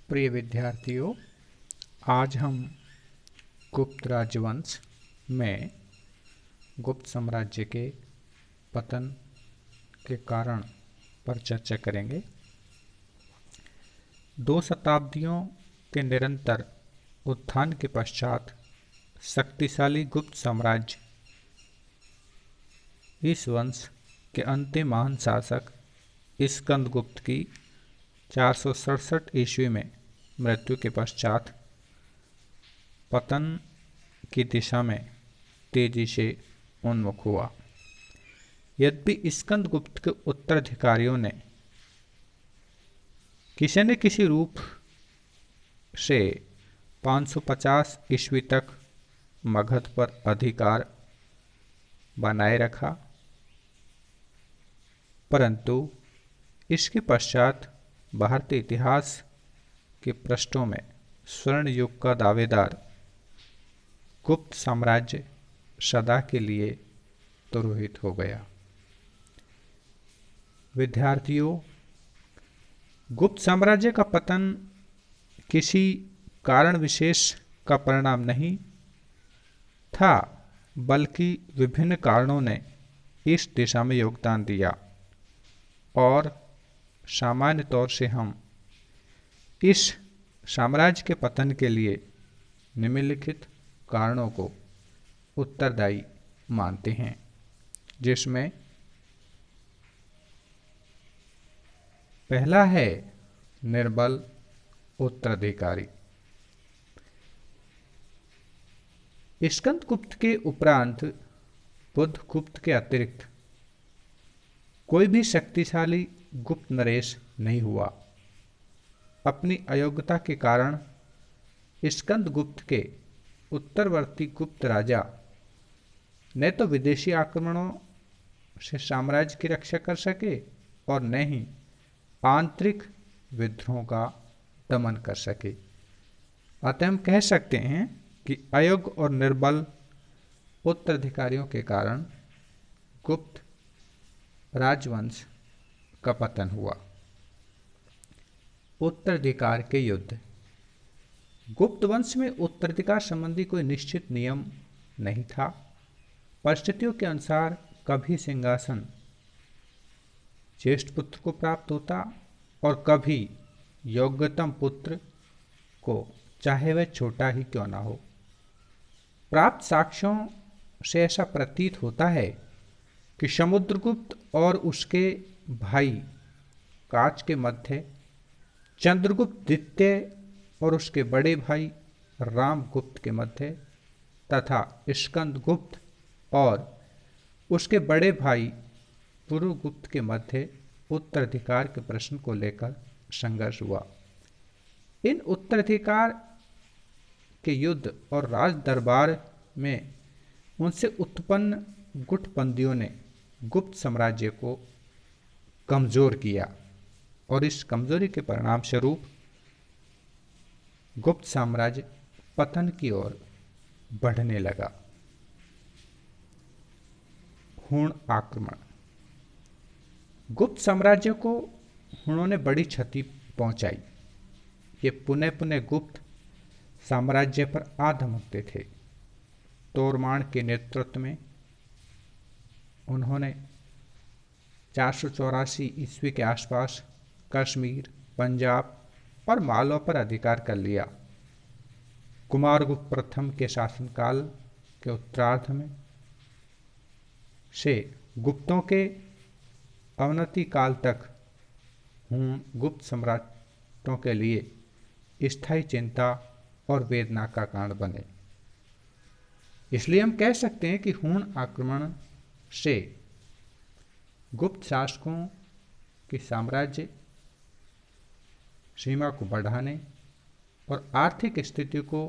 प्रिय विद्यार्थियों, आज हम गुप्त राजवंश में गुप्त साम्राज्य के पतन के कारण पर चर्चा करेंगे। 2 शताब्दियों के निरंतर उत्थान के पश्चात शक्तिशाली गुप्त साम्राज्य इस वंश के अंतिम महान शासक स्कंदगुप्त की 467 ईस्वी में मृत्यु के पश्चात पतन की दिशा में तेजी से उन्मुख हुआ। यद्यपि स्कंदगुप्त के उत्तराधिकारियों ने किसी न किसी रूप से 550 ईस्वी तक मगध पर अधिकार बनाए रखा, परंतु इसके पश्चात भारतीय इतिहास के पृष्ठों में स्वर्ण युग का दावेदार गुप्त साम्राज्य सदा के लिए तुरोहित हो गया। विद्यार्थियों, गुप्त साम्राज्य का पतन किसी कारण विशेष का परिणाम नहीं था, बल्कि विभिन्न कारणों ने इस दिशा में योगदान दिया और सामान्य तौर से हम इस साम्राज्य के पतन के लिए निम्नलिखित कारणों को उत्तरदायी मानते हैं, जिसमें पहला है निर्बल उत्तराधिकारी। स्कंदगुप्त के उपरांत बुद्धगुप्त के अतिरिक्त कोई भी शक्तिशाली गुप्त नरेश नहीं हुआ। अपनी अयोग्यता के कारण स्कंदगुप्त के उत्तरवर्ती गुप्त राजा न तो विदेशी आक्रमणों से साम्राज्य की रक्षा कर सके और न ही आंतरिक विद्रोह का दमन कर सके। अतः हम कह सकते हैं कि अयोग्य और निर्बल उत्तराधिकारियों के कारण गुप्त राजवंश का पतन हुआ। उत्तराधिकार के युद्ध। गुप्त वंश में उत्तराधिकार संबंधी कोई निश्चित नियम नहीं था। परिस्थितियों के अनुसार कभी सिंहासन ज्येष्ठ पुत्र को प्राप्त होता और कभी योग्यतम पुत्र को, चाहे वह छोटा ही क्यों ना हो। प्राप्त साक्ष्यों से ऐसा प्रतीत होता है कि समुद्रगुप्त और उसके भाई काच के मध्य चंद्रगुप्त द्वितीय और उसके बड़े भाई रामगुप्त के मध्य तथा स्कंदगुप्त और उसके बड़े भाई पुरुगुप्त के मध्य उत्तराधिकार के प्रश्न को लेकर संघर्ष हुआ। इन उत्तराधिकार के युद्ध और राज दरबार में उनसे उत्पन्न गुटबंदियों ने गुप्त साम्राज्य को कमजोर किया और इस कमजोरी के परिणाम स्वरूप गुप्त साम्राज्य पतन की ओर बढ़ने लगा। हुण आक्रमण। गुप्त साम्राज्य को हुणों ने बड़ी क्षति पहुंचाई। ये पुनः पुनः गुप्त साम्राज्य पर आ धमकते थे। तोरमान के नेतृत्व में उन्होंने 484 ईस्वी के आसपास कश्मीर, पंजाब और मालवा पर अधिकार कर लिया। कुमारगुप्त प्रथम के शासनकाल के उत्तरार्ध में से गुप्तों के अवनति काल तक हुण गुप्त सम्राटों के लिए स्थायी चिंता और वेदना का कारण बने। इसलिए हम कह सकते हैं कि हुण आक्रमण से गुप्त शासकों की साम्राज्य सीमा को बढ़ाने और आर्थिक स्थिति को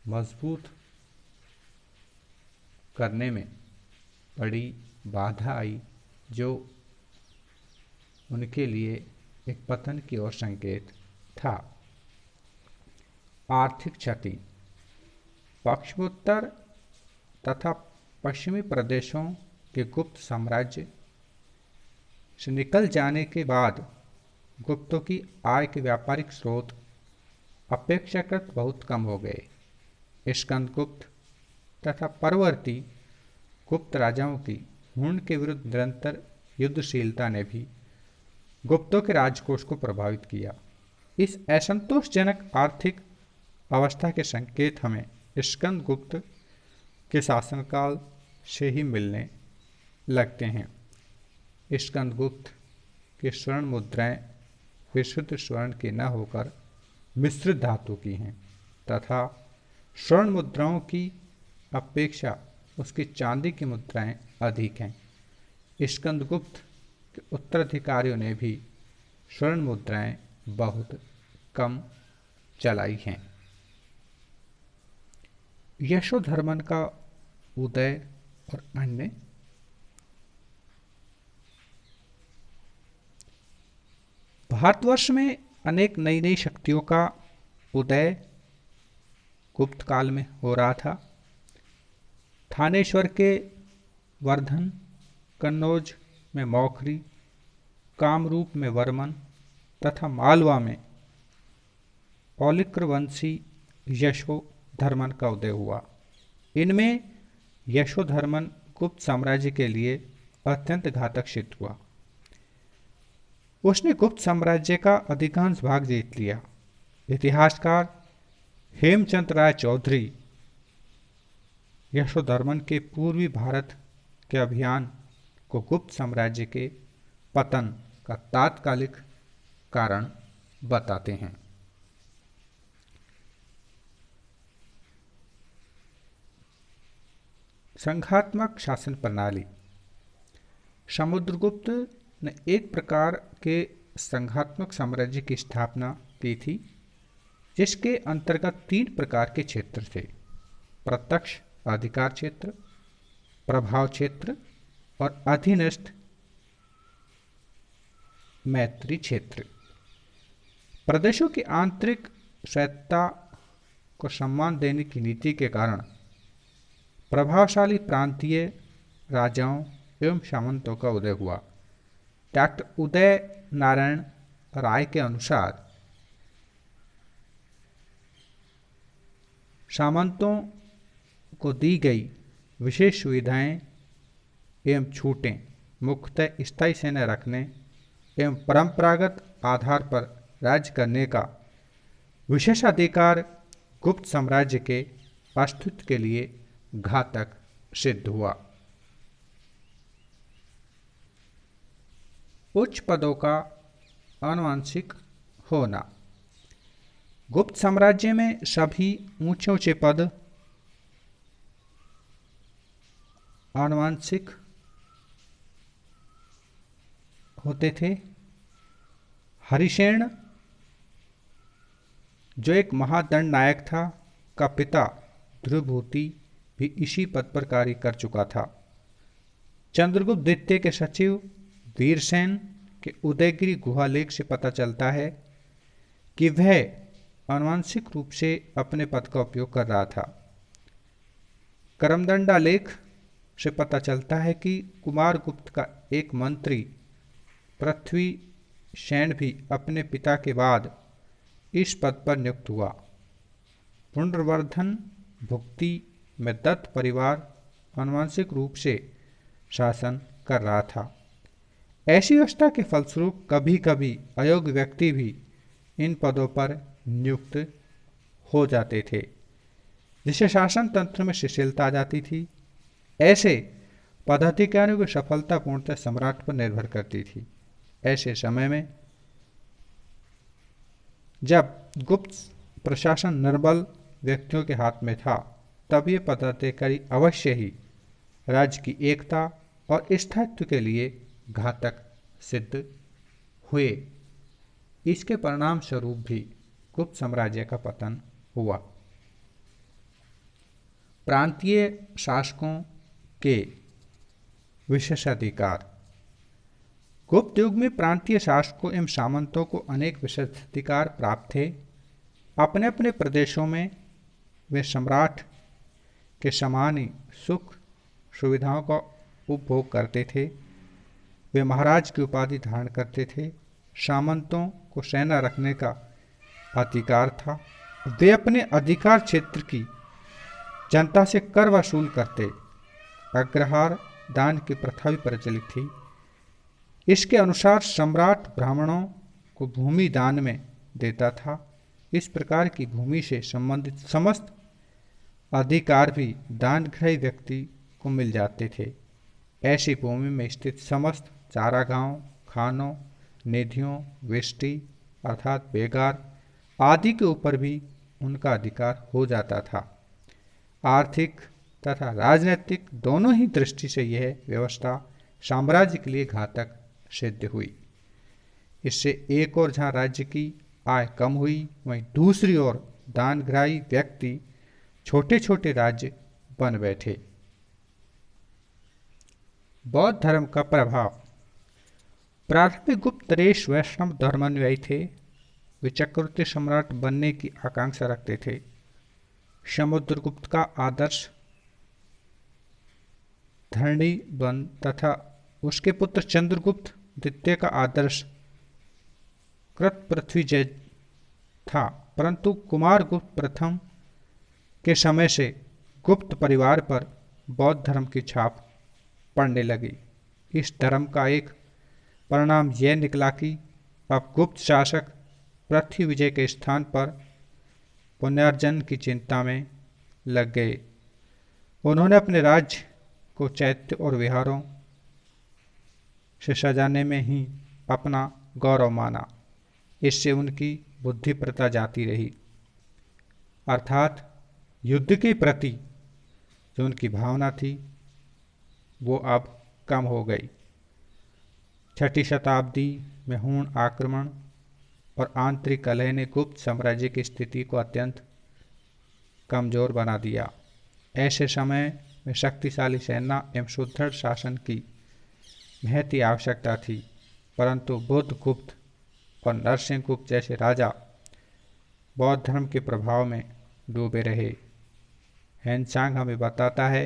मजबूत करने में बड़ी बाधा आई, जो उनके लिए एक पतन की ओर संकेत था। आर्थिक क्षति। पश्चिमोत्तर तथा पश्चिमी प्रदेशों के गुप्त साम्राज्य से निकल जाने के बाद गुप्तों की आय के व्यापारिक स्रोत अपेक्षाकृत बहुत कम हो गए। स्कंदगुप्त तथा परवर्ती गुप्त राजाओं की हुन के विरुद्ध निरंतर युद्धशीलता ने भी गुप्तों के राजकोष को प्रभावित किया। इस असंतोषजनक आर्थिक अवस्था के संकेत हमें स्कंदगुप्त के शासनकाल से ही मिलने लगते हैं। स्कंदगुप्त के स्वर्ण मुद्राएं विशुद्ध स्वर्ण की न होकर मिश्रित धातु की हैं तथा स्वर्ण मुद्राओं की अपेक्षा उसकी चांदी की मुद्राएं अधिक हैं। स्कंदगुप्त के उत्तराधिकारियों ने भी स्वर्ण मुद्राएं बहुत कम चलाई हैं। यशोधर्मन का उदय और अन्य। भारतवर्ष में अनेक नई नई शक्तियों का उदय गुप्त काल में हो रहा था। थानेश्वर के वर्धन, कन्नौज में मौखरी, कामरूप में वर्मन तथा मालवा में औलिक्रवंशी यशोधर्मन का उदय हुआ। इनमें यशोधर्मन गुप्त साम्राज्य के लिए अत्यंत घातक सिद्ध हुआ। उसने गुप्त साम्राज्य का अधिकांश भाग जीत लिया। इतिहासकार हेमचंद राय चौधरी यशोधर्मन के पूर्वी भारत के अभियान को गुप्त साम्राज्य के पतन का तात्कालिक कारण बताते हैं। संघात्मक शासन प्रणाली। समुद्रगुप्त ने एक प्रकार के संघात्मक साम्राज्य की स्थापना की थी जिसके अंतर्गत 3 प्रकार के क्षेत्र थे: प्रत्यक्ष अधिकार क्षेत्र, प्रभाव क्षेत्र और अधीनस्थ मैत्री क्षेत्र। प्रदेशों की आंतरिक स्वायत्तता को सम्मान देने की नीति के कारण प्रभावशाली प्रांतीय राजाओं एवं सामंतों का उदय हुआ। डॉक्टर उदय नारायण राय के अनुसार सामंतों को दी गई विशेष सुविधाएं एवं छूटें मुख्यतः स्थायी सेना रखने एवं परंपरागत आधार पर राज्य करने का विशेषाधिकार गुप्त साम्राज्य के अस्तित्व के लिए घातक सिद्ध हुआ। उच्च पदों का आनुवंशिक होना। गुप्त साम्राज्य में सभी ऊंचे ऊंचे पद आनुवंशिक होते थे। हरिसेन जो एक महादंड नायक था का पिता ध्रुवभूति भी इसी पद पर कार्य कर चुका था। चंद्रगुप्त द्वितीय के सचिव वीरसेन के उदयगिरी गुहा लेख से पता चलता है कि वह आनुवंशिक रूप से अपने पद का उपयोग कर रहा था। करमदंडा लेख से पता चलता है कि कुमारगुप्त का एक मंत्री पृथ्वी सेन भी अपने पिता के बाद इस पद पर नियुक्त हुआ। पुंड्रवर्धन भुक्ति में दत्त परिवार आनुवंशिक रूप से शासन कर रहा था। ऐसी व्यवस्था के फलस्वरूप कभी कभी अयोग्य व्यक्ति भी इन पदों पर नियुक्त हो जाते थे, जिससे शासन तंत्र में शिथिलता आ जाती थी। ऐसे पदाधिकारियों की सफलता पूर्णतः सम्राट पर निर्भर करती थी। ऐसे समय में जब गुप्त प्रशासन निर्बल व्यक्तियों के हाथ में था, तब ये पदाधिकारी अवश्य ही राज्य की एकता और स्थायित्व के लिए घातक सिद्ध हुए। इसके परिणाम स्वरूप भी गुप्त साम्राज्य का पतन हुआ। प्रांतीय शासकों के विशेषाधिकार। गुप्त युग में प्रांतीय शासकों एवं सामंतों को अनेक विशेषाधिकार प्राप्त थे। अपने अपने प्रदेशों में वे सम्राट के समान ही सुख सुविधाओं का उपभोग करते थे। वे महाराज की उपाधि धारण करते थे। सामंतों को सेना रखने का अधिकार था। वे अपने अधिकार क्षेत्र की जनता से कर वसूल करते। अग्रहार दान की प्रथा भी प्रचलित थी। इसके अनुसार सम्राट ब्राह्मणों को भूमि दान में देता था। इस प्रकार की भूमि से संबंधित समस्त अधिकार भी दानग्रही व्यक्ति को मिल जाते थे। ऐसी भूमि में स्थित समस्त चारागाहों, खानों, निधियों, वेष्टि अर्थात बेगार आदि के ऊपर भी उनका अधिकार हो जाता था। आर्थिक तथा राजनीतिक दोनों ही दृष्टि से यह व्यवस्था साम्राज्य के लिए घातक सिद्ध हुई। इससे एक ओर जहां राज्य की आय कम हुई, वहीं दूसरी ओर दानग्राही व्यक्ति छोटे छोटे राज्य बन बैठे। बौद्ध धर्म का प्रभाव। प्रारंभिक गुप्त नरेश वैष्णव धर्मानुयायी थे। वे चक्रवर्ती सम्राट बनने की आकांक्षा रखते थे। समुद्रगुप्त का आदर्श धरणी बन तथा उसके पुत्र चंद्रगुप्त द्वितीय का आदर्श कृत पृथ्वीजय था, परंतु कुमारगुप्त प्रथम के समय से गुप्त परिवार पर बौद्ध धर्म की छाप पड़ने लगी। इस धर्म का एक परिणाम यह निकला कि अब गुप्त शासक पृथ्वी विजय के स्थान पर पुनर्जन्म की चिंता में लग गए। उन्होंने अपने राज्य को चैत्य और विहारों से सजाने में ही अपना गौरव माना। इससे उनकी बुद्धि प्रथा जाती रही, अर्थात युद्ध के प्रति जो उनकी भावना थी वो अब कम हो गई। छठी शताब्दी में हूण आक्रमण और आंतरिक कलह ने गुप्त साम्राज्य की स्थिति को अत्यंत कमजोर बना दिया। ऐसे समय में शक्तिशाली सेना एवं सुदृढ़ शासन की महती आवश्यकता थी, परंतु बुद्धगुप्त और नरसिंहगुप्त जैसे राजा बौद्ध धर्म के प्रभाव में डूबे रहे। हैंसांग हमें बताता है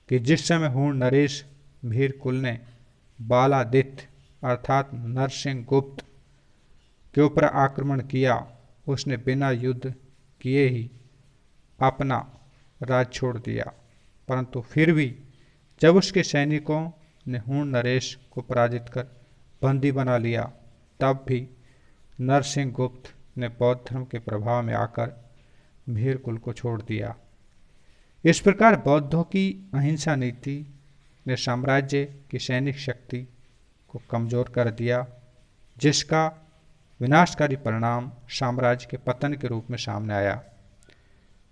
कि जिस समय हूण नरेश भीर कुल ने बालादित्य अर्थात नरसिंहगुप्त के ऊपर आक्रमण किया, उसने बिना युद्ध किए ही अपना राज छोड़ दिया। परंतु फिर भी जब उसके सैनिकों ने हूण नरेश को पराजित कर बंदी बना लिया, तब भी नरसिंहगुप्त ने बौद्ध धर्म के प्रभाव में आकर भीर कुल को छोड़ दिया। इस प्रकार बौद्धों की अहिंसा नीति ने साम्राज्य की सैनिक शक्ति को कमजोर कर दिया, जिसका विनाशकारी परिणाम साम्राज्य के पतन के रूप में सामने आया।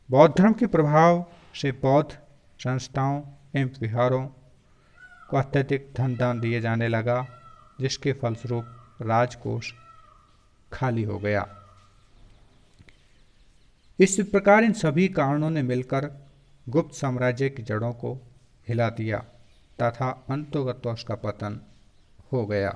बौद्ध धर्म के प्रभाव से बौद्ध संस्थाओं एवं विहारों को अत्यधिक धन दान दिए जाने लगा, जिसके फलस्वरूप राजकोष खाली हो गया। इस प्रकार इन सभी कारणों ने मिलकर गुप्त साम्राज्य की जड़ों को हिला दिया तथा अंततोगत्वा उसका पतन हो गया।